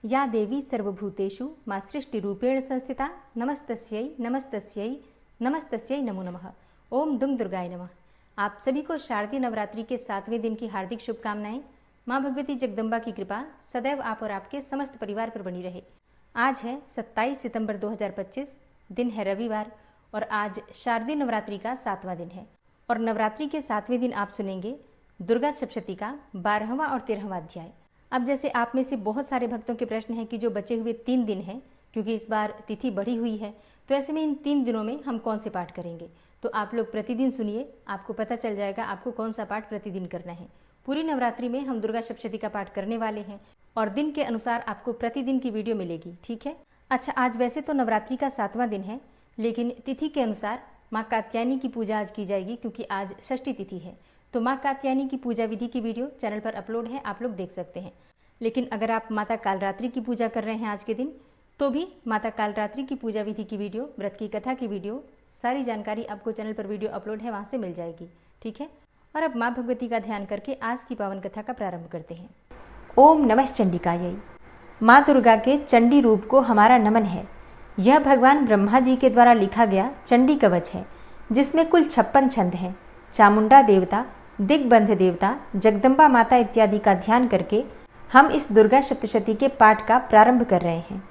या देवी सर्वभूतेषु मां सृष्टिरूपेण संस्थिता नमस्तस्यै नमस्तस्यै नमस्तस्यै नमो नमः। ओम दुंग दुर्गाय नमः। आप सभी को शारदीय नवरात्रि के 7वें दिन की हार्दिक शुभकामनाएं। मां भगवती जगदम्बा की कृपा सदैव आप और आपके समस्त परिवार पर बनी रहे। आज है 27 सितंबर 2025, दिन है रविवार और आज शारदीय नवरात्रि का 7वां दिन है। और नवरात्रि के 7वें दिन आप सुनेंगे दुर्गा सप्तशती का 12वां और 13वां अध्याय। अब जैसे आप में से बहुत सारे भक्तों के प्रश्न हैं कि जो बचे हुए 3 दिन हैं, क्योंकि इस बार तिथि बढ़ी हुई है, तो ऐसे में इन 3 दिनों में हम कौन से पाठ करेंगे। तो आप लोग प्रतिदिन सुनिए, आपको पता चल जाएगा आपको कौन सा पाठ प्रतिदिन करना है। पूरी नवरात्रि में हम दुर्गा सप्तशती का पाठ करने वाले हैं और दिन के अनुसार आपको प्रतिदिन की वीडियो मिलेगी, ठीक है। अच्छा, आज वैसे तो नवरात्रि का 7वां दिन है, लेकिन तिथि के अनुसार माँ कात्यायनी की पूजा आज की जाएगी, क्योंकि आज षष्ठी तिथि है। तो माँ कात्यायनी की पूजा विधि की वीडियो चैनल पर अपलोड है, आप लोग देख सकते हैं। लेकिन अगर आप माता कालरात्रि की पूजा कर रहे हैं आज के दिन, तो भी माता कालरात्रि की पूजा विधि की वीडियो, व्रत की कथा की वीडियो, सारी जानकारी आपको चैनल पर वीडियो अपलोड है, वहाँ से मिल जाएगी, ठीक है। और अब माँ भगवती का ध्यान करके आज की पावन कथा का प्रारंभ करते हैं। ओम नमः चंडिकायै। माँ दुर्गा के चंडी रूप को हमारा नमन है। यह भगवान ब्रह्मा जी के द्वारा लिखा गया चंडी कवच है, जिसमें कुल 56 छंद हैं। चामुंडा देवता, दिग्बंध देवता, जगदम्बा माता इत्यादि का ध्यान करके हम इस दुर्गा सप्तशती के पाठ का प्रारंभ कर रहे हैं।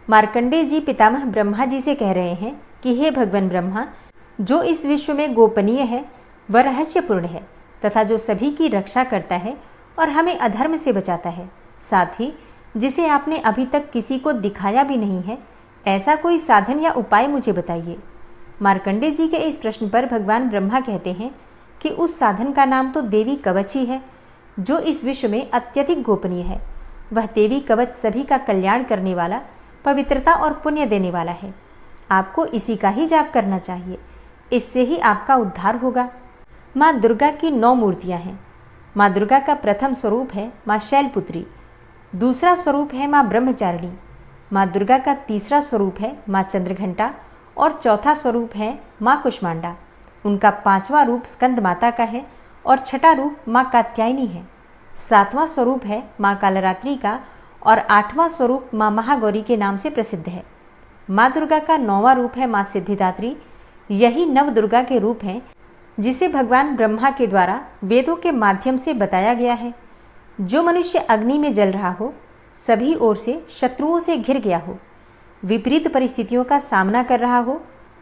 मार्कंडेय जी पितामह ब्रह्मा जी से कह रहे हैं कि हे भगवान ब्रह्मा, जो इस विश्व में गोपनीय है वह रहस्यपूर्ण है तथा जो सभी की रक्षा करता है और हमें अधर्म से बचाता है, साथ ही जिसे आपने अभी तक किसी को दिखाया भी नहीं है, ऐसा कोई साधन या उपाय मुझे बताइए। मार्कंडेय जी के इस प्रश्न पर भगवान ब्रह्मा कहते हैं कि उस साधन का नाम तो देवी कवच ही है, जो इस विश्व में अत्यधिक गोपनीय है। वह देवी कवच सभी का कल्याण करने वाला, पवित्रता और पुण्य देने वाला है। आपको इसी का ही जाप करना चाहिए, इससे ही आपका उद्धार होगा। माँ दुर्गा की 9 मूर्तियाँ हैं। माँ दुर्गा का प्रथम स्वरूप है माँ शैलपुत्री, दूसरा स्वरूप है माँ ब्रह्मचारिणी, माँ दुर्गा का तीसरा स्वरूप है माँ चंद्रघंटा और चौथा स्वरूप है माँ कुष्मांडा। उनका 5वां रूप स्कंद माता का है और छठा रूप माँ कात्यायनी है। 7वां स्वरूप है माँ कालरात्रि का और 8वां स्वरूप माँ महागौरी के नाम से प्रसिद्ध है। माँ दुर्गा का 9वां रूप है माँ सिद्धिदात्री। यही नव दुर्गा के रूप हैं, जिसे भगवान ब्रह्मा के द्वारा वेदों के माध्यम से बताया गया है। जो मनुष्य अग्नि में जल रहा हो, सभी ओर से शत्रुओं से घिर गया हो, विपरीत परिस्थितियों का सामना कर रहा हो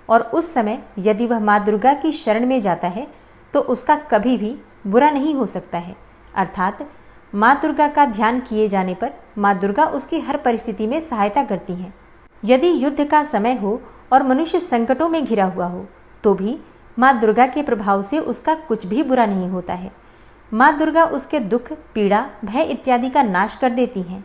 और उस समय यदि वह माँ दुर्गा की शरण में जाता है तो उसका कभी भी बुरा नहीं हो सकता है। अर्थात माँ दुर्गा का ध्यान किए जाने पर माँ दुर्गा उसकी हर परिस्थिति में सहायता करती हैं। यदि युद्ध का समय हो और मनुष्य संकटों में घिरा हुआ हो, तो भी माँ दुर्गा के प्रभाव से उसका कुछ भी बुरा नहीं होता है। माँ दुर्गा उसके दुख, पीड़ा, भय इत्यादि का नाश कर देती हैं।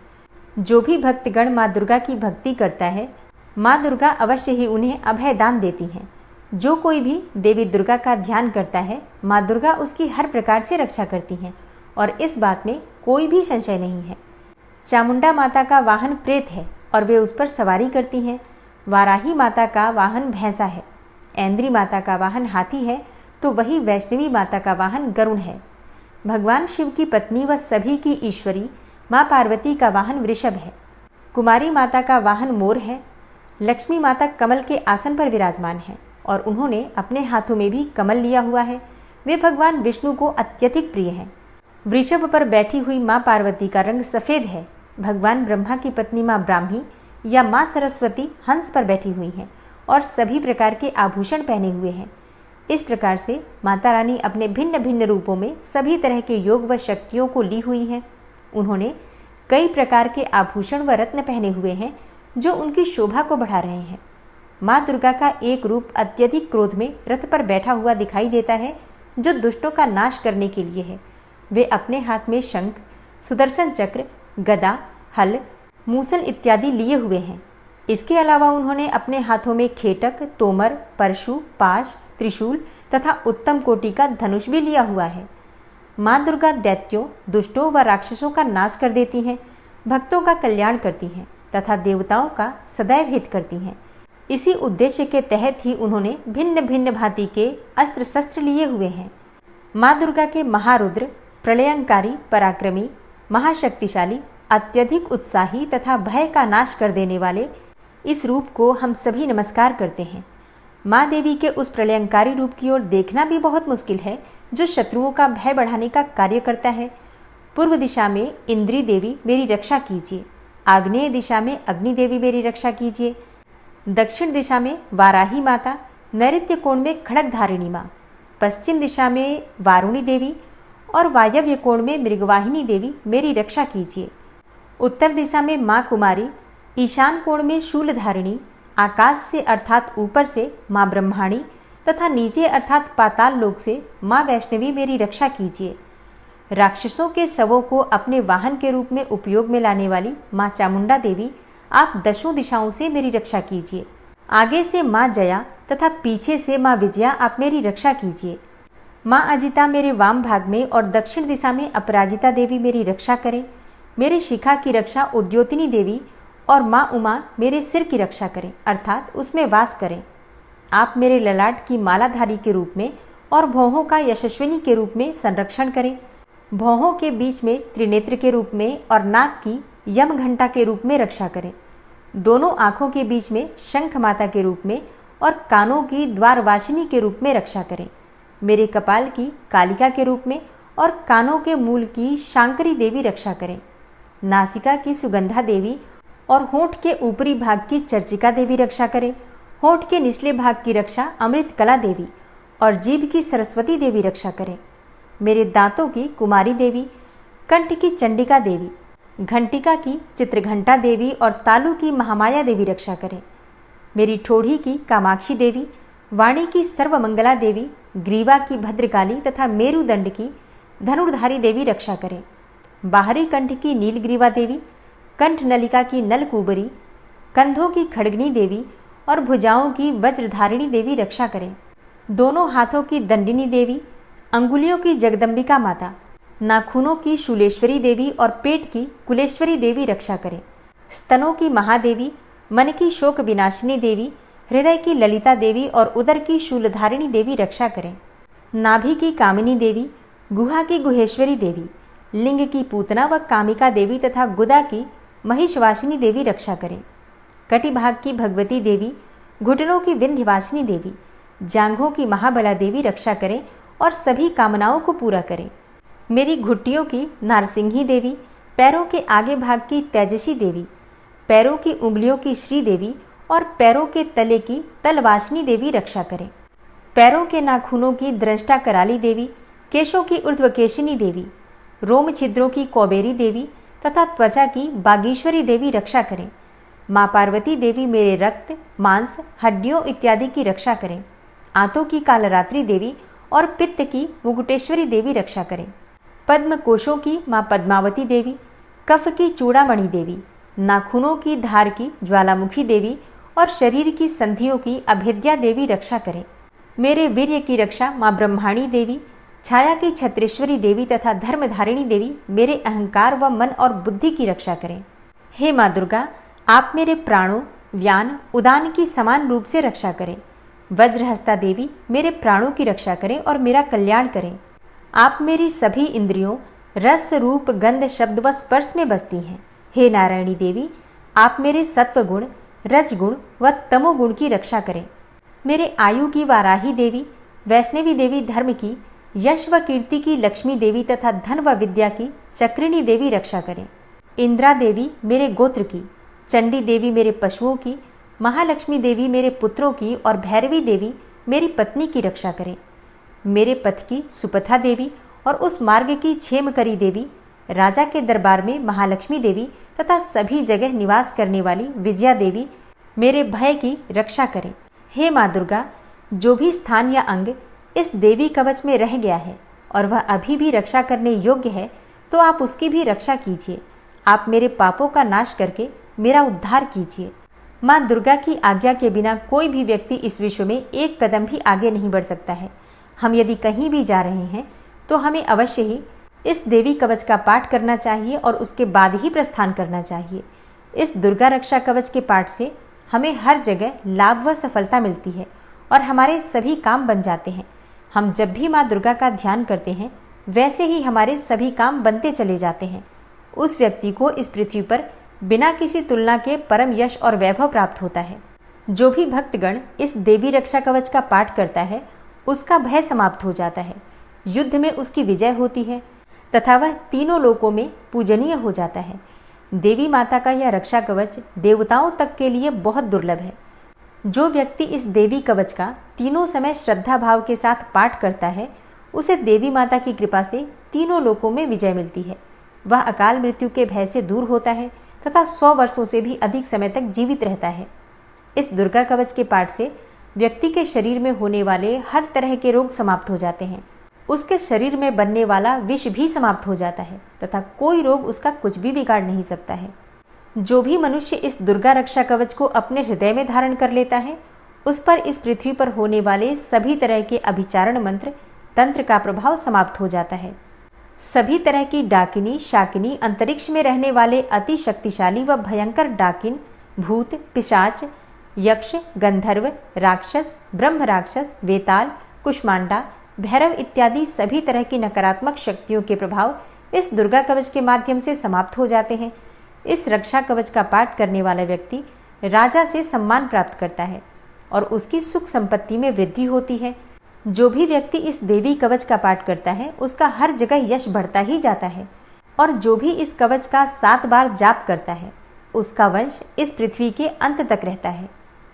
जो भी भक्तगण माँ दुर्गा की भक्ति करता है, माँ दुर्गा अवश्य ही उन्हें अभय दान देती हैं। जो कोई भी देवी दुर्गा का ध्यान करता है, माँ दुर्गा उसकी हर प्रकार से रक्षा करती हैं और इस बात में कोई भी संशय नहीं है। चामुंडा माता का वाहन प्रेत है और वे उस पर सवारी करती हैं। वाराही माता का वाहन भैंसा है। ऐन्द्री माता का वाहन हाथी है, तो वही वैष्णवी माता का वाहन गरुड़ है। भगवान शिव की पत्नी व सभी की ईश्वरी माँ पार्वती का वाहन वृषभ है। कुमारी माता का वाहन मोर है। लक्ष्मी माता कमल के आसन पर विराजमान है और उन्होंने अपने हाथों में भी कमल लिया हुआ है। वे भगवान विष्णु को अत्यधिक प्रिय हैं। वृषभ पर बैठी हुई माँ पार्वती का रंग सफ़ेद है। भगवान ब्रह्मा की पत्नी माँ ब्राह्मी या माँ सरस्वती हंस पर बैठी हुई हैं और सभी प्रकार के आभूषण पहने हुए हैं। इस प्रकार से माता रानी अपने भिन्न भिन्न रूपों में सभी तरह के योग व शक्तियों को ली हुई हैं। उन्होंने कई प्रकार के आभूषण व रत्न पहने हुए हैं, जो उनकी शोभा को बढ़ा रहे हैं। माँ दुर्गा का एक रूप अत्यधिक क्रोध में रथ पर बैठा हुआ दिखाई देता है, जो दुष्टों का नाश करने के लिए है। वे अपने हाथ में शंख, सुदर्शन चक्र, गदा, हल, मूसल इत्यादि लिए हुए हैं। इसके अलावा उन्होंने अपने हाथों में खेटक, तोमर, परशु, पाश, त्रिशूल तथा उत्तम कोटि का धनुष भी लिया हुआ है। माँ दुर्गा दैत्यों, दुष्टों व राक्षसों का नाश कर देती हैं, भक्तों का कल्याण करती हैं तथा देवताओं का सदैव हित करती हैं। इसी उद्देश्य के तहत ही उन्होंने भिन्न भिन्न भांति के अस्त्र शस्त्र लिए हुए हैं। माँ दुर्गा के महारुद्र, प्रलयंकारी, पराक्रमी, महाशक्तिशाली अत्यधिक उत्साही तथा भय का नाश कर देने वाले इस रूप को हम सभी नमस्कार करते हैं। माँ देवी के उस प्रलयंकारी रूप की ओर देखना भी बहुत मुश्किल है जो शत्रुओं का भय बढ़ाने का कार्य करता है। पूर्व दिशा में इंद्री देवी मेरी रक्षा कीजिए, आग्नेय दिशा में अग्नि देवी मेरी रक्षा कीजिए, दक्षिण दिशा में वाराही माता, नैऋत्य कोण में खड़ग धारिणी माँ, पश्चिम दिशा में वारुणी देवी और वायव्य कोण में मृगवाहिनी देवी मेरी रक्षा कीजिए। उत्तर दिशा में माँ कुमारी, ईशान कोण में शूलधारिणी, आकाश से अर्थात ऊपर से माँ ब्रह्माणी तथा नीचे अर्थात पाताल लोक से माँ वैष्णवी मेरी रक्षा कीजिए। राक्षसों के शवों को अपने वाहन के रूप में उपयोग में लाने वाली माँ चामुंडा देवी, आप दशों दिशाओं से मेरी रक्षा कीजिए। आगे से माँ जया तथा पीछे से माँ विजया आप मेरी रक्षा कीजिए। माँ अजिता मेरे वाम भाग में और दक्षिण दिशा में अपराजिता देवी मेरी रक्षा करें। मेरे शिखा की रक्षा उद्योतिनी देवी और माँ उमा मेरे सिर की रक्षा करें अर्थात उसमें वास करें। आप मेरे ललाट की मालाधारी के रूप में और भौहों का यशस्विनी के रूप में संरक्षण करें। भौहों के बीच में त्रिनेत्र के रूप में और नाक की यम घंटा के रूप में रक्षा करें। दोनों आँखों के बीच में शंख माता के रूप में और कानों की द्वारवासिनी के रूप में रक्षा करें। मेरे कपाल की कालिका के रूप में और कानों के मूल की शांकरी देवी रक्षा करें। नासिका की सुगंधा देवी और होंठ के ऊपरी भाग की चर्चिका देवी रक्षा करें। होंठ के निचले भाग की रक्षा अमृत कला देवी और जीभ की सरस्वती देवी रक्षा करें। मेरे दांतों की कुमारी देवी, कंठ की चंडिका देवी, घंटिका की चित्रघंटा देवी और तालु की महामाया देवी रक्षा करें। मेरी ठोड़ी की कामाक्षी देवी, वाणी की सर्वमंगला देवी, ग्रीवा की भद्रकाली तथा मेरुदंड की धनुर्धारी देवी रक्षा करें। बाहरी कंठ की नीलग्रीवा देवी, कंठ नलिका की नलकूबरी, कंधों की खड़गनी देवी और भुजाओं की वज्रधारिणी देवी रक्षा करें। दोनों हाथों की दंडिनी देवी, अंगुलियों की जगदम्बिका माता, नाखूनों की शूलेश्वरी देवी और पेट की कुलेश्वरी देवी रक्षा करें। स्तनों की महादेवी, मन की शोक विनाशिनी देवी, हृदय की ललिता देवी और उदर की शूलधारिणी देवी रक्षा करें। नाभि की कामिनी देवी, गुहा की गुहेश्वरी देवी, लिंग की पूतना व कामिका देवी तथा गुदा की महिषवासिनी देवी रक्षा करें। कटिभाग की भगवती देवी, घुटनों की विंध्यवासिनी देवी, जांघों की महाबला देवी रक्षा करें और सभी कामनाओं को पूरा करें। मेरी घुट्टियों की नारसिंही देवी, पैरों के आगे भाग की तेजसी देवी, पैरों की उंगलियों की श्री देवी और पैरों के तले की तलवासिनी देवी रक्षा करें। पैरों के नाखूनों की दृष्टा कराली देवी, केशों की ऊर्ध्वकेशिनी देवी, रोम छिद्रों की कौबेरी देवी तथा त्वचा की बागीश्वरी देवी रक्षा करें। माँ पार्वती देवी मेरे रक्त, मांस, हड्डियों इत्यादि की रक्षा करें। आंतों की कालरात्रि देवी और पित्त की मुकुटेश्वरी देवी रक्षा करें। पद्म कोशों की माँ पद्मावती देवी, कफ की चूड़ामणि देवी, नाखूनों की धार की ज्वालामुखी देवी और शरीर की संधियों की अभेद्या देवी रक्षा करें। मेरे वीर्य की रक्षा माँ ब्रह्माणी देवी, छाया की छत्रेश्वरी देवी तथा धर्मधारिणी देवी मेरे अहंकार व मन और बुद्धि की रक्षा करें। हे माँ दुर्गा, आप मेरे प्राणों, व्यान, उदान की समान रूप से रक्षा करें। वज्रहस्ता देवी मेरे प्राणों की रक्षा करें और मेरा कल्याण करें। आप मेरी सभी इंद्रियों, रस, रूप, गंध, शब्द व स्पर्श में बसती हैं। हे नारायणी देवी, आप मेरे सत्वगुण, रजगुण व तमोगुण की रक्षा करें। मेरे आयु की वाराही देवी, वैष्णवी देवी धर्म की, यश व कीर्ति की लक्ष्मी देवी तथा धन व विद्या की चक्रिणी देवी रक्षा करें। इंद्रा देवी मेरे गोत्र की, चंडी देवी मेरे पशुओं की, महालक्ष्मी देवी मेरे पुत्रों की और भैरवी देवी मेरी पत्नी की रक्षा करें। मेरे पथ की सुपथा देवी और उस मार्ग की क्षेमकरी देवी, राजा के दरबार में महालक्ष्मी देवी तथा सभी जगह निवास करने वाली विजया देवी मेरे भय की रक्षा करें। हे माँ दुर्गा, जो भी स्थान या अंग इस देवी कवच में रह गया है और वह अभी भी रक्षा करने योग्य है, तो आप उसकी भी रक्षा कीजिए। आप मेरे पापों का नाश करके मेरा उद्धार कीजिए। माँ दुर्गा की आज्ञा के बिना कोई भी व्यक्ति इस विश्व में एक कदम भी आगे नहीं बढ़ सकता है। हम यदि कहीं भी जा रहे हैं तो हमें अवश्य ही इस देवी कवच का पाठ करना चाहिए और उसके बाद ही प्रस्थान करना चाहिए। इस दुर्गा रक्षा कवच के पाठ से हमें हर जगह लाभ व सफलता मिलती है और हमारे सभी काम बन जाते हैं। हम जब भी माँ दुर्गा का ध्यान करते हैं वैसे ही हमारे सभी काम बनते चले जाते हैं। उस व्यक्ति को इस पृथ्वी पर बिना किसी तुलना के परम यश और वैभव प्राप्त होता है। जो भी भक्तगण इस देवी रक्षा कवच का पाठ करता है उसका भय समाप्त हो जाता है, युद्ध में उसकी विजय होती है तथा वह तीनों लोकों में पूजनीय हो जाता है। देवी माता का यह रक्षा कवच देवताओं तक के लिए बहुत दुर्लभ है। जो व्यक्ति इस देवी कवच का तीनों समय श्रद्धा भाव के साथ पाठ करता है उसे देवी माता की कृपा से तीनों लोकों में विजय मिलती है। वह अकाल मृत्यु के भय से दूर होता है तथा 100 वर्षों से भी अधिक समय तक जीवित रहता है। इस दुर्गा कवच के पाठ से व्यक्ति के शरीर में होने वाले हर तरह के रोग समाप्त हो जाते हैं। उसके शरीर में बनने वाला विष भी समाप्त हो जाता है तथा कोई रोग उसका कुछ भी बिगाड़ नहीं सकता है। जो भी मनुष्य इस दुर्गा रक्षा कवच को अपने हृदय में धारण कर लेता है उस पर इस पृथ्वी पर होने वाले सभी तरह के अभिचारण मंत्र तंत्र का प्रभाव समाप्त हो जाता है। सभी तरह की डाकिनी शाकिनी अंतरिक्ष में रहने वाले अति शक्तिशाली व भयंकर डाकिन, भूत, पिशाच, यक्ष, गंधर्व, राक्षस, ब्रह्म राक्षस, वेताल, कुष्मांडा, भैरव इत्यादि सभी तरह की नकारात्मक शक्तियों के प्रभाव इस दुर्गा कवच के माध्यम से समाप्त हो जाते हैं। इस रक्षा कवच का पाठ करने वाला व्यक्ति राजा से सम्मान प्राप्त करता है और उसकी सुख संपत्ति में वृद्धि होती है। जो भी व्यक्ति इस देवी कवच का पाठ करता है उसका हर जगह यश बढ़ता ही जाता है और जो भी इस कवच का 7 बार जाप करता है उसका वंश इस पृथ्वी के अंत तक रहता है।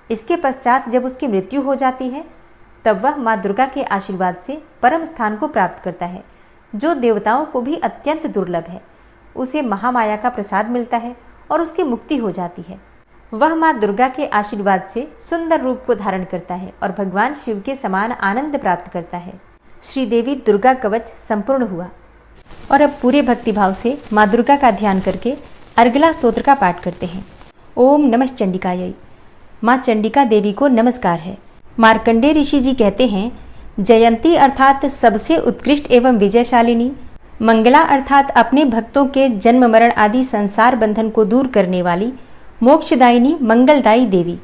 इसके पश्चात जब उसकी मृत्यु हो जाती है तब वह माँ दुर्गा के आशीर्वाद से परम स्थान को प्राप्त करता है, जो देवताओं को भी अत्यंत दुर्लभ है। उसे महामाया का प्रसाद मिलता है और उसकी मुक्ति हो जाती है। वह माँ दुर्गा के आशीर्वाद से सुंदर रूप को धारण करता है और भगवान शिव के समान आनंद प्राप्त करता है। श्री देवी दुर्गा कवच संपूर्ण हुआ और अब पूरे भक्तिभाव से माँ दुर्गा का ध्यान करके अर्गला स्तोत्र का पाठ करते हैं। ओम नमः चंडिकायै। माँ चंडिका देवी को नमस्कार है। मार्कंडेय ऋषि जी कहते हैं, जयंती अर्थात सबसे उत्कृष्ट एवं विजयशालिनी, मंगला अर्थात अपने भक्तों के जन्म मरण आदि संसार बंधन को दूर करने वाली मोक्षदायिनी मंगलदायी देवी,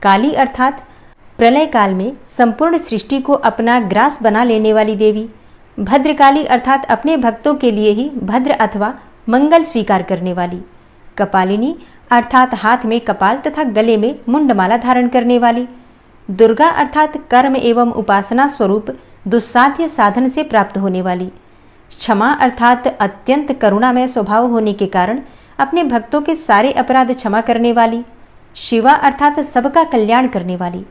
काली अर्थात प्रलय काल में संपूर्ण सृष्टि को अपना ग्रास बना लेने वाली देवी, भद्रकाली अर्थात अपने भक्तों के लिए ही भद्र अथवा मंगल स्वीकार करने वाली, कपालिनी अर्थात हाथ में कपाल तथा गले में मुंडमाला धारण करने वाली, दुर्गा अर्थात कर्म एवं उपासना स्वरूप दुस्साध्य साधन से प्राप्त होने वाली, क्षमा अर्थात अत्यंत करुणामय स्वभाव होने के कारण अपने भक्तों के सारे अपराध क्षमा करने वाली, शिवा अर्थात सबका कल्याण करने वाली,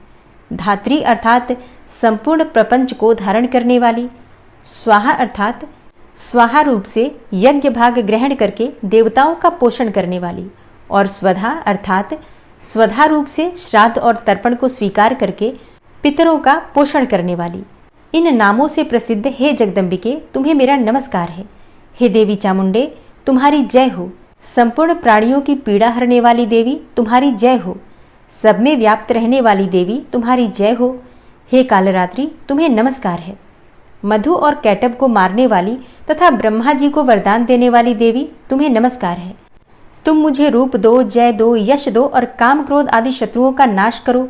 धात्री अर्थात संपूर्ण प्रपंच को धारण करने वाली, स्वाहा अर्थात स्वाहा रूप से यज्ञ भाग ग्रहण करके देवताओं का पोषण करने वाली, और स्वधा अर्थात स्वधा रूप से श्राद्ध और तर्पण को स्वीकार करके पितरों का पोषण करने वाली। इन नामों से प्रसिद्ध हे जगदम्बिके, तुम्हें मेरा नमस्कार है। हे देवी चामुंडे, तुम्हारी जय हो। संपूर्ण प्राणियों की पीड़ा हरने वाली देवी, तुम्हारी जय हो। सब में व्याप्त रहने वाली देवी, तुम्हारी जय हो। हे कालरात्रि, तुम्हें नमस्कार है। मधु और कैटब को मारने वाली तथा ब्रह्मा जी को वरदान देने वाली देवी, तुम्हें नमस्कार है। तुम मुझे रूप दो, जय दो, यश दो और काम क्रोध आदि शत्रुओं का नाश करो।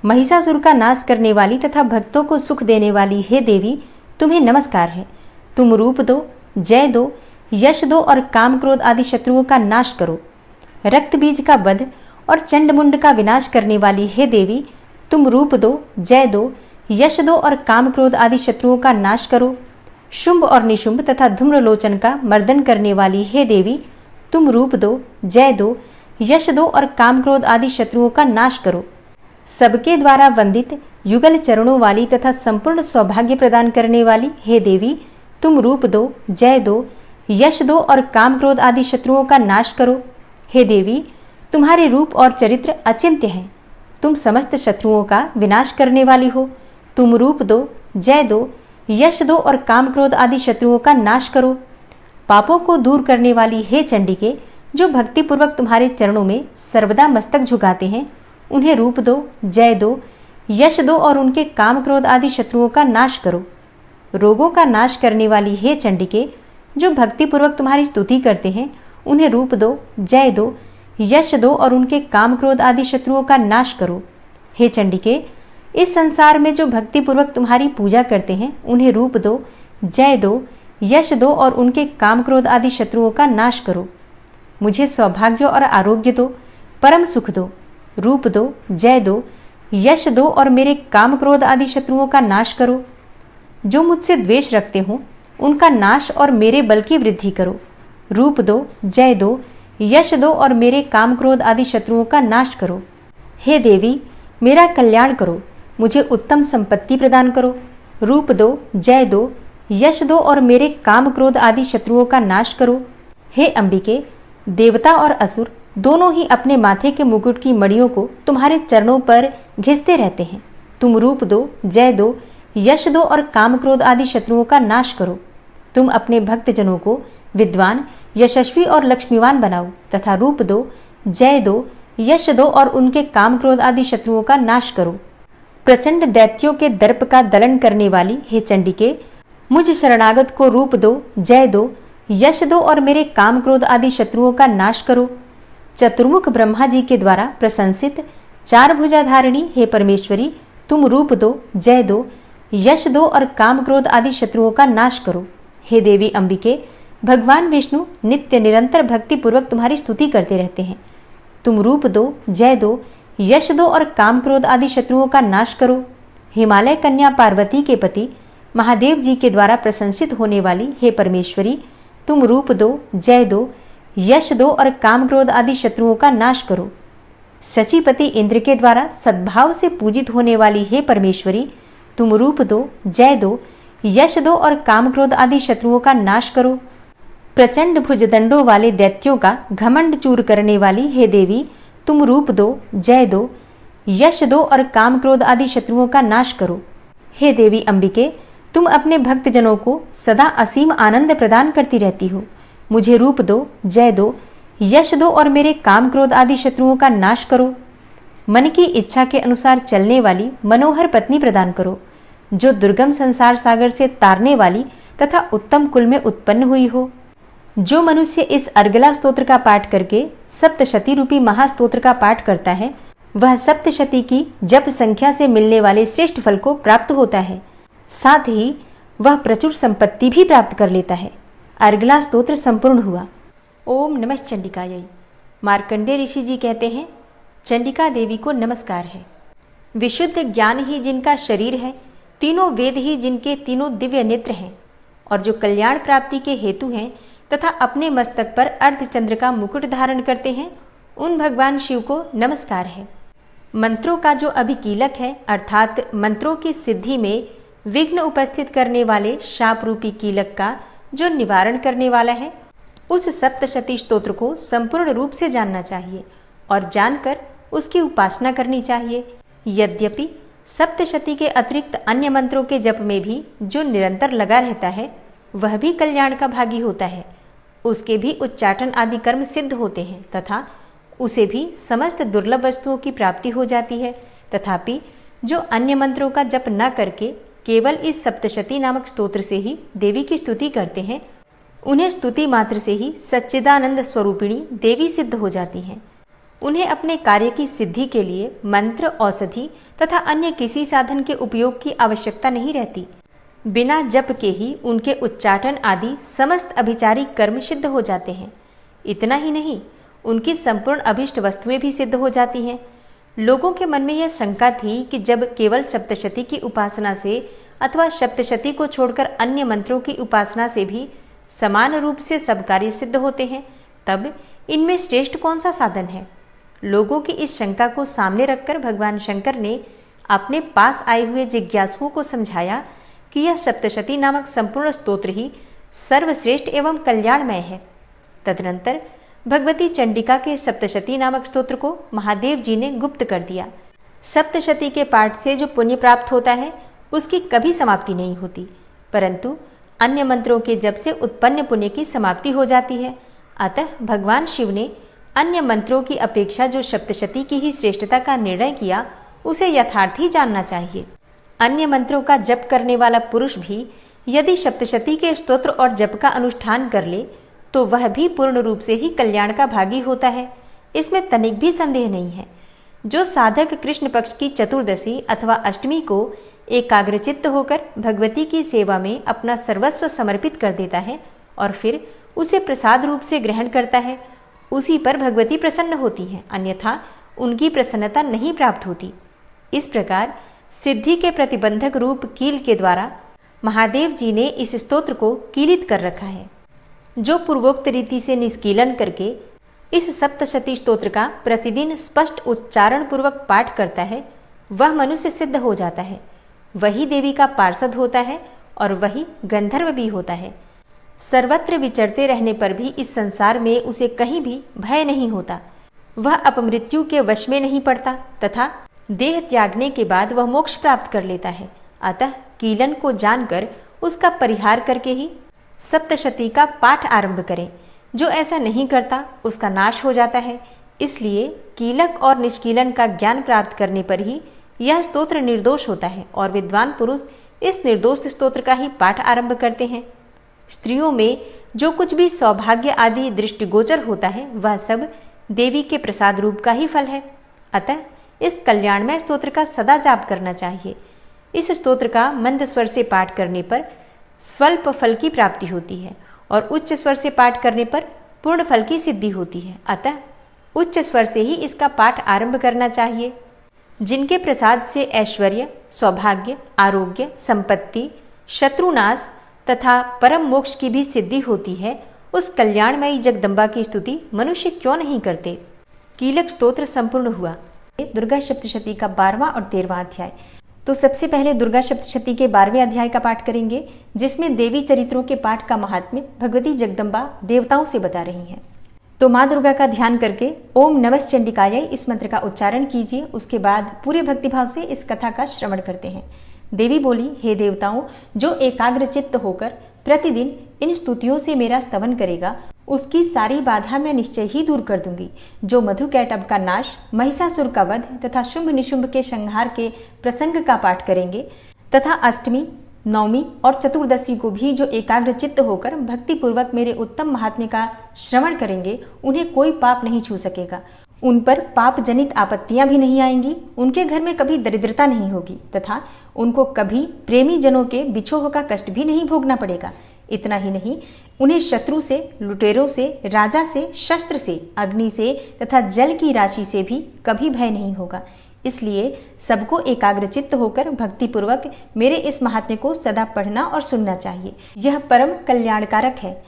महिषासुर का नाश करने वाली तथा भक्तों को सुख देने वाली हे देवी, तुम्हें नमस्कार है। तुम रूप दो, जय दो, यश दो और काम क्रोध आदि शत्रुओं का नाश करो। रक्त बीज का वध और चंडमुंड का विनाश करने वाली हे देवी, तुम रूप दो, जय दो, यश दो और काम क्रोध आदि शत्रुओं का नाश करो। शुंभ और निशुंभ तथा धूम्रलोचन का मर्दन करने वाली हे देवी, तुम रूप दो, जय दो, यश दो और काम क्रोध आदि शत्रुओं का नाश करो। सबके द्वारा वंदित युगल चरणों वाली तथा संपूर्ण सौभाग्य प्रदान करने वाली हे देवी, तुम रूप दो, जय दो, यश दो और काम क्रोध आदि शत्रुओं का नाश करो। हे देवी, तुम्हारे रूप और चरित्र अचिंत्य हैं। तुम समस्त शत्रुओं का विनाश करने वाली हो। तुम रूप दो, जय दो, यश दो और काम क्रोध आदि शत्रुओं का नाश करो। पापों को दूर करने वाली हे चंडिके, जो भक्तिपूर्वक तुम्हारे चरणों में सर्वदा मस्तक झुकाते हैं, उन्हें रूप दो, जय दो, यश दो और उनके काम क्रोध आदि शत्रुओं का नाश करो। रोगों का नाश करने वाली हे चंडिके, जो भक्तिपूर्वक तुम्हारी स्तुति करते हैं, उन्हें रूप दो, जय दो, यश दो और उनके काम क्रोध आदि शत्रुओं का नाश करो। हे चंडिके, इस संसार में जो भक्तिपूर्वक तुम्हारी पूजा करते हैं, उन्हें रूप दो, जय दो, यश दो और उनके काम क्रोध आदि शत्रुओं का नाश करो। मुझे सौभाग्य और आरोग्य दो, परम सुख दो, रूप दो, जय दो, यश दो और मेरे काम क्रोध आदि शत्रुओं का नाश करो। जो मुझसे द्वेष रखते हों उनका नाश और मेरे बल की वृद्धि करो। रूप दो, जय दो, यश दो और मेरे काम क्रोध आदि शत्रुओं का नाश करो। हे देवी, मेरा कल्याण करो, मुझे उत्तम संपत्ति प्रदान करो। रूप दो, जय दो, यश दो और मेरे काम क्रोध आदि शत्रुओं का नाश करो। हे अंबिके, देवता और असुर दोनों ही अपने माथे के मुकुट की मड़ियों को तुम्हारे चरणों पर घिसते रहते हैं। तुम रूप दो, जय दो, यश दो और काम क्रोध आदि शत्रुओं का नाश करो। तुम अपने भक्तजनों को विद्वान, यशस्वी और लक्ष्मीवान बनाओ तथा रूप दो, जय दो, यश दो और उनके काम क्रोध आदि शत्रुओं का नाश करो। प्रचंड दैत्यों के दर्प का दलन करने वाली हे चंडिके, मुझ शरणागत को रूप दो, जय दो, यश दो और मेरे काम क्रोध आदि शत्रुओं का नाश करो। चतुर्मुख ब्रह्मा जी के द्वारा प्रशंसित चार भुजाधारिणी हे परमेश्वरी, तुम रूप दो, जय दो, यश दो और काम क्रोध आदि शत्रुओं का नाश करो। हे देवी अंबिके, भगवान विष्णु नित्य निरंतर भक्ति पूर्वक तुम्हारी स्तुति करते रहते हैं। तुम रूप दो, जय दो, यश दो और काम क्रोध आदि शत्रुओं का नाश करो। हिमालय कन्या पार्वती के पति महादेव जी के द्वारा प्रशंसित होने वाली हे परमेश्वरी, तुम रूप दो, जय दो, यश दो और काम क्रोध आदि शत्रुओं का नाश करो। शचीपति इंद्र के द्वारा सद्भाव से पूजित होने वाली हे परमेश्वरी, तुम रूप दो, जय दो, यश दो और काम क्रोध आदि शत्रुओं का नाश करो। प्रचंड भुजदंडों वाले दैत्यों का घमंड चूर करने वाली हे देवी, तुम रूप दो, जय दो, यश दो और काम क्रोध आदि शत्रुओं का नाश करो। हे देवी अंबिके, तुम अपने भक्तजनों को सदा असीम आनंद प्रदान करती रहती हो। मुझे रूप दो, जय दो, यश दो और मेरे काम क्रोध आदि शत्रुओं का नाश करो। मन की इच्छा के अनुसार चलने वाली मनोहर पत्नी प्रदान करो, जो दुर्गम संसार सागर से तारने वाली तथा उत्तम कुल में उत्पन्न हुई हो। जो मनुष्य इस अर्गला स्तोत्र का पाठ करके सप्तशती रूपी महास्तोत्र का पाठ करता है, वह सप्तशती की जप संख्या से मिलने वाले श्रेष्ठ फल को प्राप्त होता है। साथ ही वह प्रचुर संपत्ति भी प्राप्त कर लेता है। अर्गला स्तोत्र संपूर्ण हुआ। ओम नमः चंडिकायै। मार्कंडेय ऋषि जी कहते हैं, चंडिका देवी को नमस्कार है। विशुद्ध ज्ञान ही जिनका शरीर है, तीनों वेद ही जिनके तीनों दिव्य नेत्र हैं, और जो कल्याण प्राप्ति के हेतु हैं तथा अपने मस्तक पर अर्धचंद्र का मुकुट धारण करते हैं, उन भगवान शिव को नमस्कार है। मंत्रों का जो अभिकीलक है, अर्थात मंत्रों की सिद्धि में विघ्न उपस्थित करने वाले शाप रूपी कीलक का जो निवारण करने वाला है, उस सप्तशती स्तोत्र को संपूर्ण रूप से जानना चाहिए और जानकर उसकी उपासना करनी चाहिए। यद्यपि सप्तशती के अतिरिक्त अन्य मंत्रों के जप में भी जो निरंतर लगा रहता है, वह भी कल्याण का भागी होता है। उसके भी उच्चाटन आदि कर्म सिद्ध होते हैं तथा उसे भी समस्त दुर्लभ वस्तुओं की प्राप्ति हो जाती है। तथापि जो अन्य मंत्रों का जप न करके केवल इस सप्तशती नामक स्तोत्र से ही देवी की स्तुति करते हैं, उन्हें स्तुति मात्र से ही सच्चिदानंद स्वरूपिणी देवी सिद्ध हो जाती हैं। उन्हें अपने कार्य की सिद्धि के लिए मंत्र, औषधि तथा अन्य किसी साधन के उपयोग की आवश्यकता नहीं रहती। बिना जप के ही उनके उच्चाटन आदि समस्त अभिचारिक कर्म सिद्ध हो जाते हैं। इतना ही नहीं, उनकी संपूर्ण अभिष्ट वस्तुएं भी सिद्ध हो जाती हैं। लोगों के मन में यह शंका थी कि जब केवल सप्तशती की उपासना से अथवा सप्तशती को छोड़कर अन्य मंत्रों की उपासना से भी समान रूप से सब कार्य सिद्ध होते हैं, तब इनमें श्रेष्ठ कौन सा साधन है। लोगों की इस शंका को सामने रखकर भगवान शंकर ने अपने पास आए हुए जिज्ञासुओं को समझाया कि यह सप्तशती नामक संपूर्ण स्तोत्र ही सर्वश्रेष्ठ एवं कल्याणमय है। तदनंतर भगवती चंडिका के सप्तशती नामक स्तोत्र को महादेव जी ने गुप्त कर दिया। सप्तशती के पाठ से जो पुण्य प्राप्त होता है, उसकी कभी समाप्ति नहीं होती, परंतु अन्य मंत्रों के जप से उत्पन्न पुण्य की समाप्ति हो जाती है। अतः भगवान शिव ने अन्य मंत्रों की अपेक्षा जो सप्तशती की ही श्रेष्ठता का निर्णय किया, उसे यथार्थ ही जानना चाहिए। अन्य मंत्रों का जप करने वाला पुरुष भी यदि सप्तशती के स्तोत्र और जप का अनुष्ठान कर ले, तो वह भी पूर्ण रूप से ही कल्याण का भागी होता है। इसमें तनिक भी संदेह नहीं है। जो साधक कृष्ण पक्ष की चतुर्दशी अथवा अष्टमी को एकाग्रचित्त होकर भगवती की सेवा में अपना सर्वस्व समर्पित कर देता है और फिर उसे प्रसाद रूप से ग्रहण करता है, उसी पर भगवती प्रसन्न होती हैं, अन्यथा उनकी प्रसन्नता नहीं प्राप्त होती। इस प्रकार सिद्धि के प्रतिबंधक रूप कील के द्वारा महादेव जी ने इस स्तोत्र को कीलित कर रखा है। जो पूर्वोक्त रीति से निष्कीलन करके इस सप्तशती स्तोत्र का प्रतिदिन स्पष्ट उच्चारण पूर्वक पाठ करता है, वह मनुष्य सिद्ध हो जाता है, वही देवी का पार्षद होता है और वही गंधर्व भी होता है। सर्वत्र विचरते रहने पर भी इस संसार में उसे कहीं भी भय नहीं होता, वह अपमृत्यु के वश में नहीं पड़ता तथा देह त्यागने के बाद वह मोक्ष प्राप्त कर लेता है। अतः कीलन को जानकर उसका परिहार करके ही सप्तशती का पाठ आरंभ करें। जो ऐसा नहीं करता उसका नाश हो जाता है। इसलिए कीलक और निष्कीलन का ज्ञान प्राप्त करने पर ही यह स्तोत्र निर्दोष होता है और विद्वान पुरुष इस निर्दोष स्तोत्र का ही पाठ आरंभ करते हैं। स्त्रियों में जो कुछ भी सौभाग्य आदि दृष्टिगोचर होता है वह सब देवी के प्रसाद रूप का ही फल है। अतः इस कल्याणमय स्तोत्र का सदा जाप करना चाहिए। इस स्तोत्र का मंद स्वर से पाठ करने पर स्वल्प फल की प्राप्ति होती है और उच्च स्वर से पाठ करने पर पूर्ण फल की सिद्धि होती है। अतः उच्च स्वर से ही इसका पाठ आरंभ करना चाहिए। जिनके प्रसाद से ऐश्वर्य, सौभाग्य, आरोग्य, संपत्ति, शत्रुनाश तथा परम मोक्ष की भी सिद्धि होती है, उस कल्याणमयी जगदम्बा की स्तुति मनुष्य क्यों नहीं करते। कीलक स्तोत्र संपूर्ण हुआ। दुर्गा सप्तशती का 12वां और 13वां अध्याय। तो सबसे पहले दुर्गा सप्तशती के 12वें अध्याय का पाठ करेंगे, जिसमें देवी चरित्रों के पाठ का महात्म्य भगवती जगदम्बा देवताओं से बता रही हैं। तो माँ दुर्गा का ध्यान करके ओम नमः चंडिकाय इस मंत्र का उच्चारण कीजिए। उसके बाद पूरे भक्तिभाव से इस कथा का श्रवण करते हैं। देवी बोली, हे देवताओं, जो एकाग्रचित्त होकर प्रतिदिन इन स्तुतियों से मेरा स्तवन करेगा, उसकी सारी बाधा मैं निश्चय ही दूर कर दूंगी। जो मधुकैटभ का नाश, महिषासुर का वध तथा शुंभ निशुंभ के संहार के प्रसंग का पाठ करेंगे तथा अष्टमी, नवमी और चतुर्दशी को भी जो एकाग्रचित्त होकर भक्ति पूर्वक मेरे उत्तम महात्म्य का श्रवण करेंगे, उन्हें कोई पाप नहीं छू सकेगा। उन पर पाप जनित आपत्तियां भी नहीं आएंगी। उनके घर में कभी दरिद्रता नहीं होगी तथा उनको कभी प्रेमी जनों के बिछोह का कष्ट भी नहीं भोगना पड़ेगा। इतना ही नहीं, उन्हें शत्रु से, लुटेरों से, राजा से, शस्त्र से, अग्नि से तथा जल की राशि से भी कभी भय नहीं होगा। इसलिए सबको एकाग्रचित्त होकर भक्तिपूर्वक मेरे इस महात्म्य को सदा पढ़ना और सुनना चाहिए। यह परम कल्याणकारक है।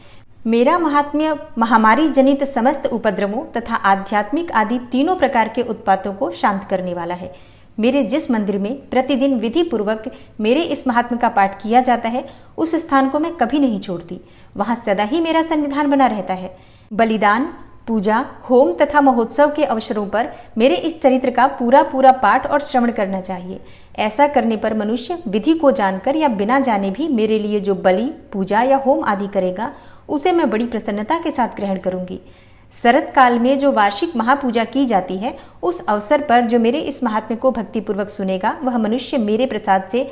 मेरा महात्म्य महामारी जनित समस्त उपद्रवों तथा आध्यात्मिक आदि तीनों प्रकार के उत्पातों को शांत करने वाला है। मेरे जिस मंदिर में प्रतिदिन विधि पूर्वक मेरे इस महात्म्य का पाठ किया जाता है, उस स्थान को मैं कभी नहीं छोड़ती। वहां सदा ही मेरा सन्निधान बना रहता है। बलिदान, पूजा, होम तथा महोत्सव के अवसरों पर मेरे इस चरित्र का पूरा पाठ और श्रवण करना चाहिए। ऐसा करने पर मनुष्य विधि को जानकर या बिना जाने भी मेरे लिए जो बलि, पूजा या होम आदि करेगा, उसे मैं बड़ी प्रसन्नता के साथ ग्रहण करूंगी। शरद काल में जो वार्षिक महापूजा की जाती है, उस अवसर पर जो मेरे इस महात्म्य को भक्तिपूर्वक सुनेगा, वह मनुष्य मेरे प्रसाद से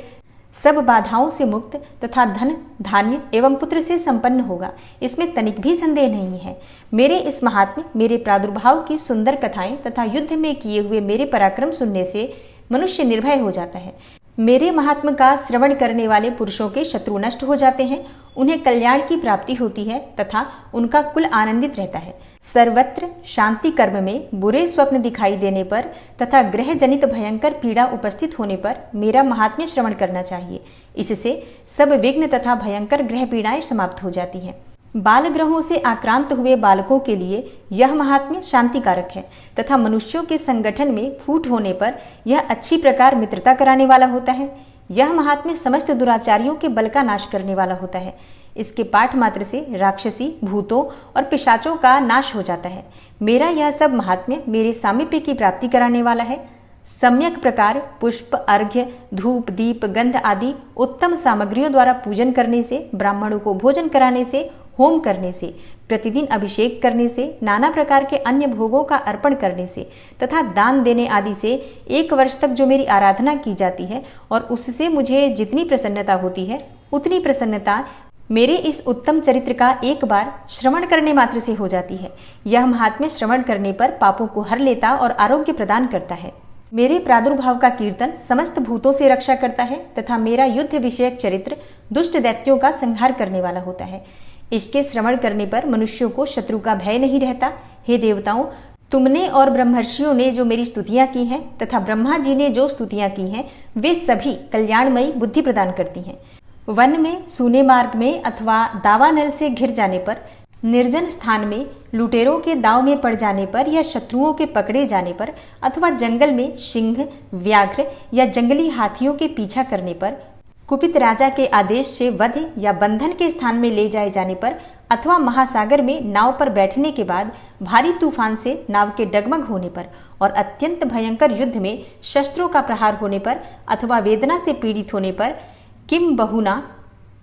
सब बाधाओं से मुक्त तथा धन, धान्य एवं पुत्र से संपन्न होगा। इसमें तनिक भी संदेह नहीं है। मेरे इस महात्म्य, मेरे प्रादुर्भाव की सुंदर कथाएं तथा युद्ध में किए हुए मेरे पराक्रम सुनने से मनुष्य निर्भय हो जाता है। मेरे महात्म्य का श्रवण करने वाले पुरुषों के शत्रु नष्ट हो जाते हैं, उन्हें कल्याण की प्राप्ति होती है तथा उनका कुल आनंदित रहता है। सर्वत्र शांति कर्म में बुरे स्वप्न दिखाई देने पर तथा ग्रह जनित भयंकर पीड़ा उपस्थित होने पर मेरा महात्म्य श्रवण करना चाहिए। इससे सब विघ्न तथा भयंकर ग्रह पीड़ाएं समाप्त हो जाती हैं। बाल ग्रहों से आक्रांत हुए बालकों के लिए यह महात्म्य शांतिकारक है तथा मनुष्यों के संगठन में फूट होने पर यह अच्छी प्रकार मित्रता कराने वाला होता है। यह महात्म्य समस्त दुराचारियों के बल का नाश करने वाला होता है। इसके पाठ मात्र से राक्षसी, भूतों और पिशाचों का नाश हो जाता है। मेरा यह सब महात्म्य मेरे सामीप्य की प्राप्ति कराने वाला है। सम्यक प्रकार पुष्प, अर्घ्य, धूप, दीप, गंध आदि उत्तम सामग्रियों द्वारा पूजन करने से, ब्राह्मणों को भोजन कराने से, होम करने से, प्रतिदिन अभिषेक करने से, नाना प्रकार के अन्य भोगों का अर्पण करने से तथा दान देने आदि से 1 वर्ष तक जो मेरी आराधना की जाती है और उससे मुझे जितनी प्रसन्नता होती है, उतनी प्रसन्नता मेरे इस उत्तम चरित्र का एक बार श्रवण करने मात्र से हो जाती है। यह महात्म्य श्रवण करने पर पापों को हर लेता और आरोग्य प्रदान करता है। मेरे प्रादुर्भाव का कीर्तन समस्त भूतों से रक्षा करता है तथा मेरा युद्ध विषयक चरित्र दुष्ट दैत्यों का संहार करने वाला होता है। इसके श्रवण करने पर मनुष्यों को शत्रु का भय नहीं रहता। हे देवताओं, तुमने और ब्रह्मर्षियों ने जो मेरी स्तुतियां की हैं तथा ब्रह्मा जी ने जो स्तुतियां की हैं वे सभी कल्याणमयी बुद्धि प्रदान करती हैं। वन में, सूने मार्ग में अथवा दावानल से घिर जाने पर, निर्जन स्थान में, लुटेरों के दाव में पड़ जाने पर या शत्रुओं के पकड़े जाने पर अथवा जंगल में सिंह, व्याघ्र या जंगली हाथियों के पीछा करने पर, कुपित राजा के आदेश से वध या बंधन के स्थान में ले जाए जाने पर अथवा महासागर में नाव पर बैठने के बाद भारी तूफान से नाव के डगमग होने पर और अत्यंत भयंकर युद्ध में शस्त्रों का प्रहार होने पर अथवा वेदना से पीड़ित होने पर, किम बहुना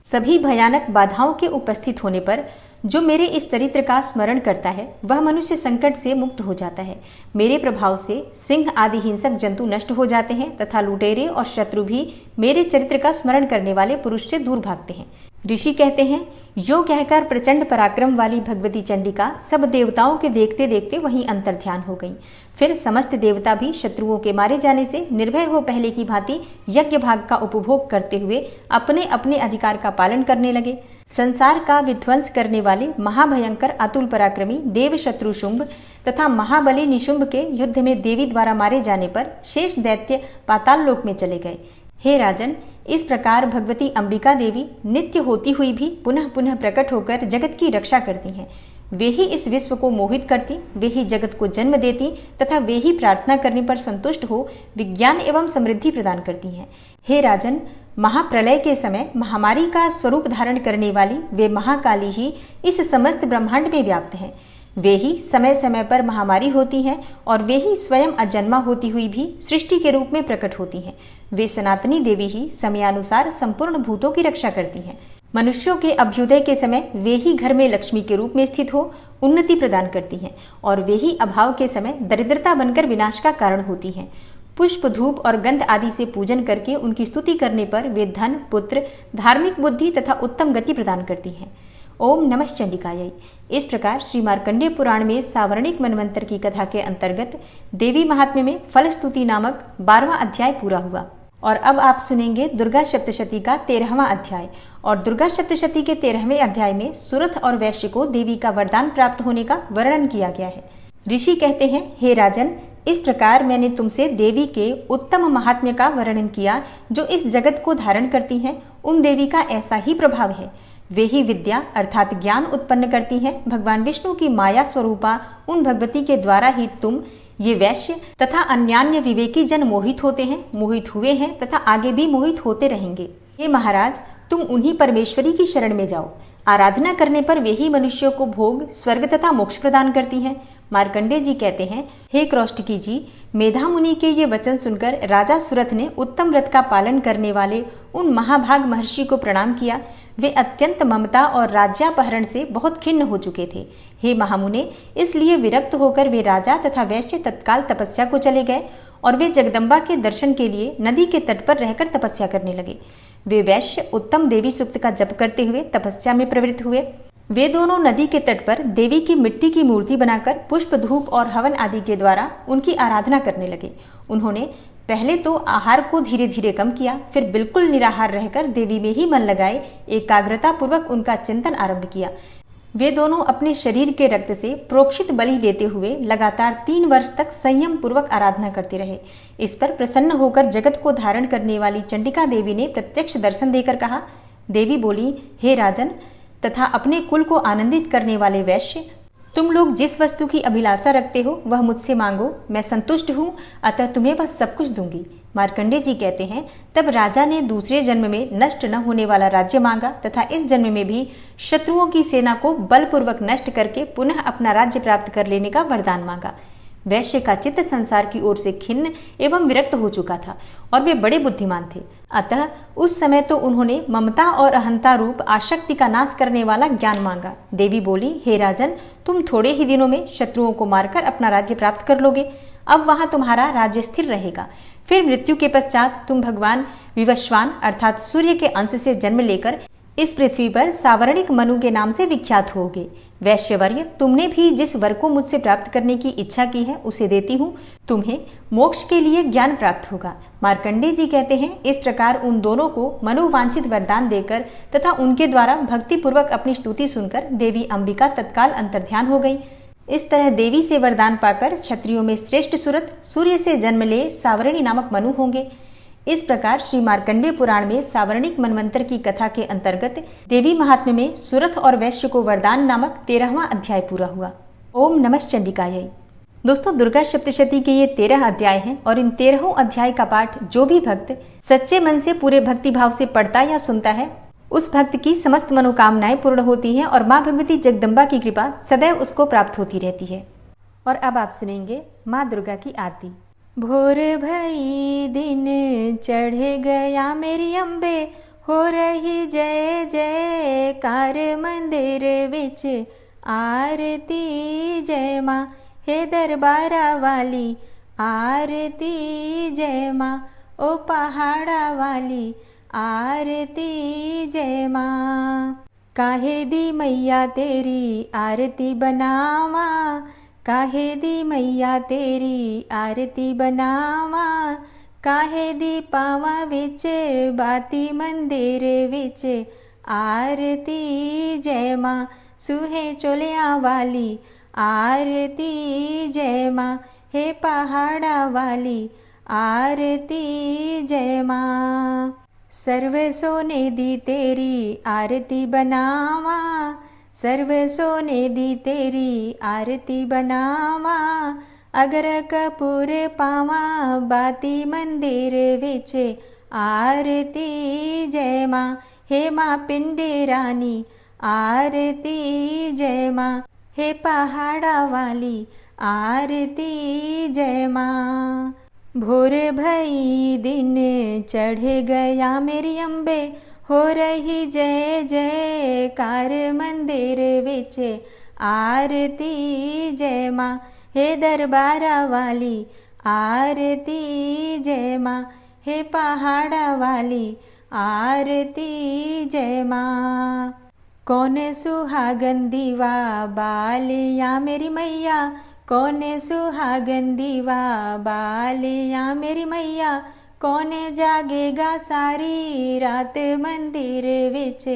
सभी भयानक बाधाओं के उपस्थित होने पर जो मेरे इस चरित्र का स्मरण करता है वह मनुष्य संकट से मुक्त हो जाता है। मेरे प्रभाव से सिंह आदि हिंसक जंतु नष्ट हो जाते हैं तथा लुटेरे और शत्रु भी मेरे चरित्र का स्मरण करने वाले पुरुष से दूर भागते हैं। ऋषि कहते हैं, यो कहकर प्रचंड पराक्रम वाली भगवती चंडिका सब देवताओं के देखते देखते वहीं अंतर्ध्यान हो गई। फिर समस्त देवता भी शत्रुओं के मारे जाने से निर्भय हो पहले की भांति यज्ञ भाग का उपभोग करते हुए अपने अपने अधिकार का पालन करने लगे। संसार का विध्वंस करने वाले महाभयंकर अतुल पराक्रमी देव शत्रु शुंभ तथा महाबली निशुंभ के युद्ध में देवी द्वारा मारे जाने पर शेष दैत्य पाताल लोक में चले गए। हे राजन, इस प्रकार भगवती अंबिका देवी नित्य होती हुई भी पुनः पुनः प्रकट होकर जगत की रक्षा करती हैं। वे ही इस विश्व को मोहित करती, वे ही जगत को जन्म देती तथा वे ही प्रार्थना करने पर संतुष्ट हो विज्ञान एवं समृद्धि प्रदान करती हैं। हे राजन, महाप्रलय के समय महामारी का स्वरूप धारण करने वाली वे महाकाली ही इस समस्त ब्रह्मांड में व्याप्त हैं। वे ही समय समय पर महामारी होती हैं और वे ही स्वयं अजन्मा होती हुई भी सृष्टि के रूप में प्रकट होती हैं। वे सनातनी देवी ही समयानुसार संपूर्ण भूतों की रक्षा करती हैं। मनुष्यों के अभ्युदय के समय वे ही घर में लक्ष्मी के रूप में स्थित हो उन्नति प्रदान करती हैं और वे ही अभाव के समय दरिद्रता बनकर विनाश का कारण होती हैं। पुष्प, धूप और गंध आदि से पूजन करके उनकी स्तुति करने पर वे धन, पुत्र, धार्मिक बुद्धि तथा उत्तम गति प्रदान करती हैं। ओम नमः चंडिकायै। इस प्रकार श्री मार्कंडेय पुराण में सावर्णिक मनवंतर की कथा के अंतर्गत देवी महात्म्य में फल स्तुति नामक 12वां अध्याय पूरा हुआ। और अब आप सुनेंगे दुर्गा सप्तशती का 13वां अध्याय। और दुर्गा सप्तशती के 13वें अध्याय में सुरथ और वैश्य को देवी का वरदान प्राप्त होने का वर्णन किया गया है। ऋषि कहते हैं, हे राजन, इस प्रकार मैंने तुमसे देवी के उत्तम महात्म्य का वर्णन किया जो इस जगत को धारण करती हैं। उन देवी का ऐसा ही प्रभाव है। वे ही विद्या अर्थात ज्ञान उत्पन्न करती हैं। भगवान विष्णु की माया स्वरूपा उन भगवती के द्वारा ही तुम, ये वैश्य तथा अन्यान्य विवेकी जन मोहित होते हैं, मोहित हुए हैं तथा आगे भी मोहित होते रहेंगे। हे महाराज, तुम उन्हीं परमेश्वरी की शरण में जाओ। आराधना करने पर वे ही मनुष्यों को भोग, स्वर्ग तथा मोक्ष प्रदान करती हैं। मार्कंडेय जी कहते हैं, हे क्रौष्टकी जी, मेधा मुनि के ये वचन सुनकर राजा सुरथ ने उत्तम व्रत का पालन करने वाले उन महाभाग महर्षि को प्रणाम किया। वे अत्यंत ममता और राज्यापहरण से बहुत खिन्न हो चुके थे। हे महामुने, इसलिए विरक्त होकर वे राजा तथा वैश्य तत्काल तपस्या को चले गए और वे जगदम्बा के दर्शन के लिए नदी के तट पर रहकर तपस्या करने लगे। वे वैश्य उत्तम देवी सूक्त का जप करते हुए तपस्या में प्रवृत्त हुए। वे दोनों नदी के तट पर देवी की मिट्टी की मूर्ति बनाकर पुष्प, धूप और हवन आदि के द्वारा उनकी आराधना करने लगे। उन्होंने पहले तो आहार को धीरे धीरे कम किया, फिर बिल्कुल निराहार रहकर देवी में ही मन लगाए एकाग्रता पूर्वक उनका चिंतन आरंभ किया। वे दोनों अपने शरीर के रक्त से प्रोक्षित बलि देते हुए लगातार 3 वर्ष तक संयम पूर्वक आराधना करते रहे। इस पर प्रसन्न होकर जगत को धारण करने वाली चंडिका देवी ने प्रत्यक्ष दर्शन देकर कहा। देवी बोली, हे राजन तथा अपने कुल को आनंदित करने वाले वैश्य, तुम लोग जिस वस्तु की अभिलाषा रखते हो वह मुझसे मांगो, मैं संतुष्ट हूँ, अतः तुम्हें बस सब कुछ दूंगी। मार्कंडेय जी कहते हैं, तब राजा ने दूसरे जन्म में नष्ट न होने वाला राज्य मांगा तथा इस जन्म में भी शत्रुओं की सेना को बलपूर्वक नष्ट करके पुनः अपना राज्य प्राप्त कर लेने का वरदान मांगा। वैश्य का चित्त संसार की ओर से खिन्न एवं विरक्त हो चुका था और वे बड़े बुद्धिमान थे। अतः उस समय तो उन्होंने ममता और अहंता रूप आसक्ति का नाश करने वाला ज्ञान मांगा। देवी बोली, हे राजन, तुम थोड़े ही दिनों में शत्रुओं को मारकर अपना राज्य प्राप्त कर लोगे। अब वहां तुम्हारा राज्य स्थिर रहेगा। फिर मृत्यु के पश्चात तुम भगवान विवस्वान अर्थात सूर्य के अंश से जन्म लेकर इस पृथ्वी पर सावर्णिक मनु के नाम से विख्यात होगे। वैश्यवर्य, तुमने भी जिस वर को मुझसे प्राप्त करने की इच्छा की है उसे देती हूँ। तुम्हें मोक्ष के लिए ज्ञान प्राप्त होगा। मार्कंडेय जी कहते हैं, इस प्रकार उन दोनों को मनोवांछित वरदान देकर तथा उनके द्वारा भक्ति पूर्वक अपनी स्तुति सुनकर देवी अंबिका तत्काल अंतर्ध्यान हो गई। इस तरह देवी से वरदान पाकर क्षत्रियों में श्रेष्ठ सुरत सूर्य से जन्म ले सावर्णी नामक मनु होंगे। इस प्रकार श्री मार्कंडेय पुराण में सावर्णिक मनवंतर की कथा के अंतर्गत देवी महात्म्य में सुरथ और वैश्य को वरदान नामक 13वां अध्याय पूरा हुआ। ओम नमः चंडिकायै। दोस्तों, दुर्गा सप्तशती के ये 13 अध्याय हैं और इन 13 अध्याय का पाठ जो भी भक्त सच्चे मन से पूरे भक्ति भाव से पढ़ता या सुनता है उस भक्त की समस्त मनोकामनाएं पूर्ण होती हैं और माँ भगवती जगदम्बा की कृपा सदैव उसको प्राप्त होती रहती है। और अब आप सुनेंगे माँ दुर्गा की आरती। भोर भई दिन चढ़ गया मेरी अम्बे, हो रही जय जयकार मंदिर विच आरती जय माँ, हे दरबारा वाली आरती जय माँ, ओ पहाड़ा वाली आरती जय माँ। काहे दी मैया तेरी आरती बनावा, काहे दी मैया तेरी आरती बनावा, काहे दी पावा विच बाती मंदिर विच आरती जय माँ, सुहे चोलिया वाली आरती जय माँ, हे पहाड़ा वाली आरती जय माँ। सर्व सोने दी तेरी आरती बनावा, सर्व सोने दी तेरी आरती बनावा, अगर कपूर पावा बाती मंदिर विच आरती जय माँ, हे माँ पिंडे रानी आरती जय माँ, हे पहाड़ा वाली आरती जय माँ। भोर भई दिन चढ़ गया मेरी अम्बे, हो रही जय जयकार मंदिर विच आरती जय माँ, हे दरबारा वाली आरती जय माँ, हे पहाड़ा वाली आरती जय माँ। कौन सुहागन दीवा बालिया मेरी मैया, कौन सुहागन दीवा बालिया मेरी मैया, कौन जागेगा सारी रात मंदिर विच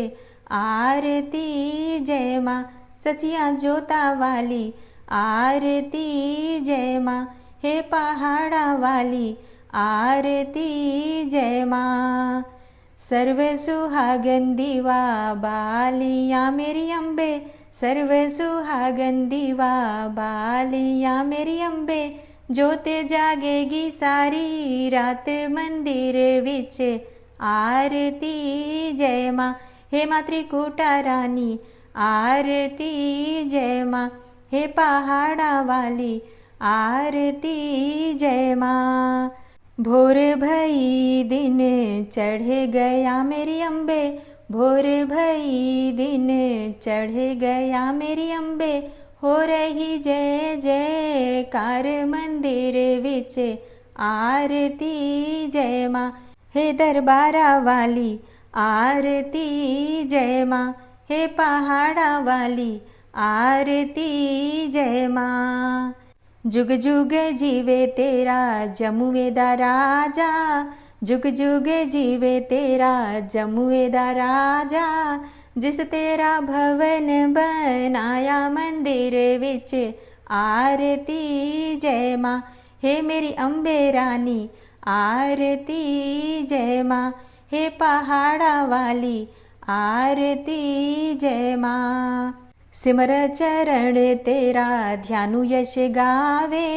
आरती जय माँ, सचिया जोता वाली आरती जय माँ, हे पहाड़ा वाली आरती जय माँ। सर्व सुहागन दीवा बालिया मेरी अम्बे, सर्व सुहागन दीवा बालिया मेरी अम्बे, जोते जागेगी सारी रात मंदिर विच आरती जय माँ, हे माँ त्रिकुटा रानी आरती जय माँ, हे पहाड़ा वाली आरती जय माँ। भोर भई दिन चढ़ गया मेरी अम्बे, भोर भई दिन चढ़ गया मेरी अम्बे, हो रही जय जयकार मंदिर विच आरती जय माँ, हे दरबारा वाली आरती जय माँ, हे पहाड़ा वाली आरती जय माँ। जुग जुग जीवे तेरा जमुए दा राजा, जुग जुग जीवे तेरा जमुए दा राजा, जिस तेरा भवन बनाया मंदिर विच आरती जय माँ, हे मेरी अम्बे रानी आरती जय माँ, हे पहाड़ा वाली आरती जय माँ। सिमर चरण तेरा ध्यानु यश गावे,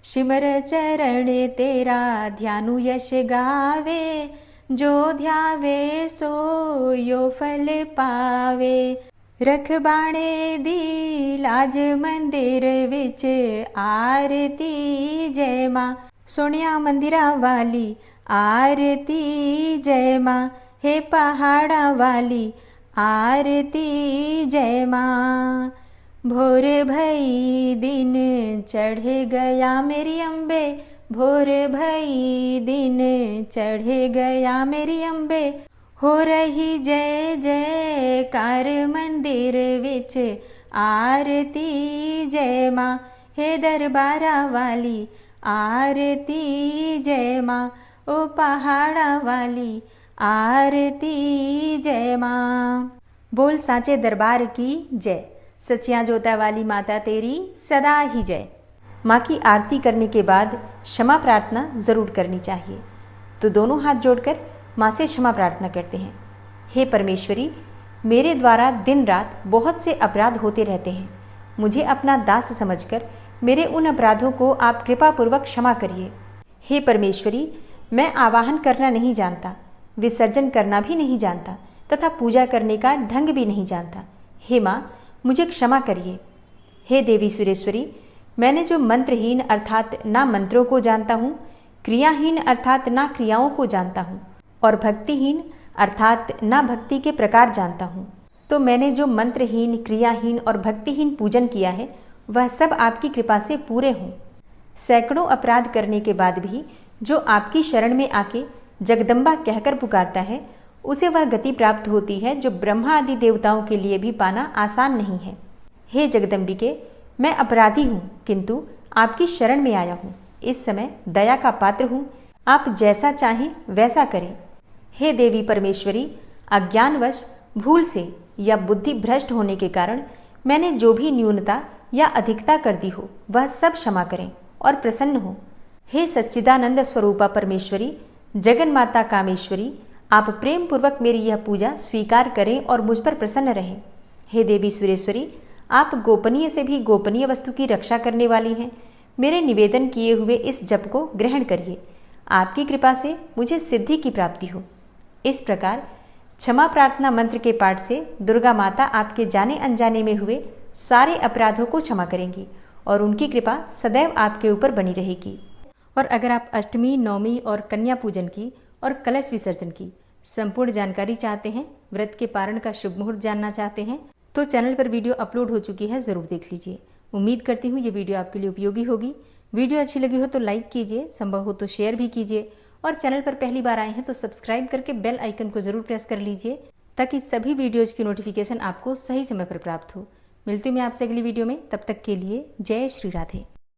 सिमर चरण तेरा ध्यानु यश गावे, जो ध्यावे सो यो फल पावे, रख बाणे दी लाज मंदिर विच आरती जय माँ, सोनिया मंदिरा वाली आरती जय माँ, हे पहाड़ा वाली आरती जय माँ। भोर भई दिन चढ़ गया मेरी अम्बे, भोर भई दिन चढ़ गया मेरी अम्बे, हो रही जय जयकार मंदिर विच आरती जय माँ, हे दरबारा वाली आरती जय माँ, ओ पहाड़ा वाली आरती जय माँ। बोल साचे दरबार की जय, सचिया जोता वाली माता तेरी सदा ही जय। माँ की आरती करने के बाद क्षमा प्रार्थना ज़रूर करनी चाहिए। तो दोनों हाथ जोड़कर माँ से क्षमा प्रार्थना करते हैं। हे परमेश्वरी, मेरे द्वारा दिन रात बहुत से अपराध होते रहते हैं। मुझे अपना दास समझकर मेरे उन अपराधों को आप कृपापूर्वक क्षमा करिए। हे परमेश्वरी, मैं आवाहन करना नहीं जानता, विसर्जन करना भी नहीं जानता तथा पूजा करने का ढंग भी नहीं जानता। हे माँ, मुझे क्षमा करिए। हे देवी सुरेश्वरी, मैंने जो मंत्रहीन अर्थात ना मंत्रों को जानता हूँ, क्रियाहीन अर्थात ना क्रियाओं को जानता हूँ और भक्तिहीन अर्थात ना भक्ति के प्रकार जानता हूँ, तो मैंने जो मंत्रहीन, क्रियाहीन और भक्तिहीन पूजन किया है वह सब आपकी कृपा से पूरे हों। सैकड़ों अपराध करने के बाद भी जो आपकी शरण में आके जगदम्बा कहकर पुकारता है, उसे वह गति प्राप्त होती है जो ब्रह्मा आदि देवताओं के लिए भी पाना आसान नहीं है। हे जगदम्बिके, मैं अपराधी हूँ किंतु आपकी शरण में आया हूँ। इस समय दया का पात्र हूँ, आप जैसा चाहें वैसा करें। हे देवी परमेश्वरी, अज्ञानवश भूल से या बुद्धि भ्रष्ट होने के कारण मैंने जो भी न्यूनता या अधिकता कर दी हो वह सब क्षमा करें और प्रसन्न हो। हे सच्चिदानंद स्वरूपा परमेश्वरी, जगन माता कामेश्वरी, आप प्रेम पूर्वक मेरी यह पूजा स्वीकार करें और मुझ पर प्रसन्न रहें। हे देवी सुरेश्वरी, आप गोपनीय से भी गोपनीय वस्तु की रक्षा करने वाली हैं। मेरे निवेदन किए हुए इस जप को ग्रहण करिए। आपकी कृपा से मुझे सिद्धि की प्राप्ति हो। इस प्रकार क्षमा प्रार्थना मंत्र के पाठ से दुर्गा माता आपके जाने अनजाने में हुए सारे अपराधों को क्षमा करेंगी और उनकी कृपा सदैव आपके ऊपर बनी रहेगी। और अगर आप अष्टमी, नवमी और कन्या पूजन की और कलश विसर्जन की संपूर्ण जानकारी चाहते हैं, व्रत के पारण का शुभ मुहूर्त जानना चाहते हैं, तो चैनल पर वीडियो अपलोड हो चुकी है, ज़रूर देख लीजिए। उम्मीद करती हूँ ये वीडियो आपके लिए उपयोगी होगी। वीडियो अच्छी लगी हो तो लाइक कीजिए, संभव हो तो शेयर भी कीजिए और चैनल पर पहली बार आए हैं तो सब्सक्राइब करके बेल आइकन को जरूर प्रेस कर लीजिए ताकि सभी वीडियोज की नोटिफिकेशन आपको सही समय पर प्राप्त हो। मिलती हूँ मैं आपसे अगली वीडियो में, तब तक के लिए जय श्री राधे।